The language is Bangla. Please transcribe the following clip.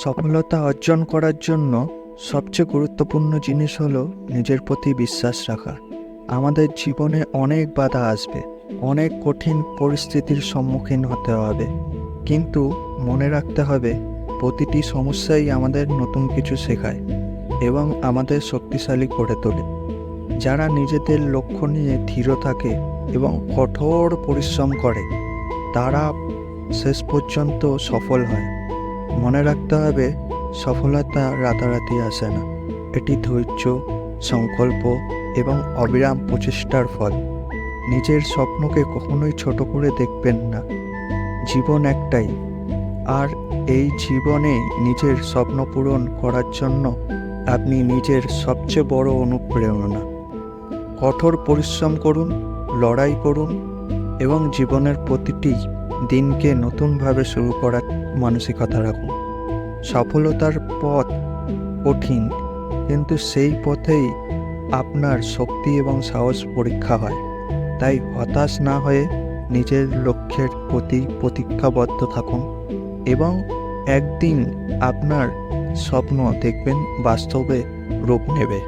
সফলতা অর্জন করার জন্য সবচেয়ে গুরুত্বপূর্ণ জিনিস হলো নিজের প্রতি বিশ্বাস রাখা। আমাদের জীবনে অনেক বাধা আসবে, অনেক কঠিন পরিস্থিতির সম্মুখীন হতে হবে, কিন্তু মনে রাখতে হবে প্রতিটি সমস্যাই আমাদের নতুন কিছু শেখায় এবং আমাদের শক্তিশালী করে তোলে। যারা নিজেদের লক্ষ্য নিয়ে দৃঢ় থাকে এবং কঠোর পরিশ্রম করে, তারা শেষ পর্যন্ত সফল হয়। মনে রাখতে হবে, সফলতা রাতারাতি আসে না। এটি ধৈর্য, সংকল্প এবং অবিরাম প্রচেষ্টার ফল। নিজের স্বপ্নকে কখনোই ছোট করে দেখবেন না। জীবন একটাই, আর এই জীবনে নিজের স্বপ্ন পূরণ করার জন্য আপনি নিজের সবচেয়ে বড় অনুপ্রেরণা। কঠোর পরিশ্রম করুন, লড়াই করুন এবং জীবনের প্রতিটি দিনকে নতুনভাবে শুরু করার মানসিকতা রাখুন। সফলতার পথ কঠিন, কিন্তু সেই পথেই আপনার শক্তি এবং সাহস পরীক্ষা হয়। তাই হতাশ না হয়ে নিজের লক্ষ্যের প্রতি প্রতিজ্ঞাবদ্ধ থাকুন এবং একদিন আপনার স্বপ্ন দেখবেন বাস্তবে রূপ নেবে।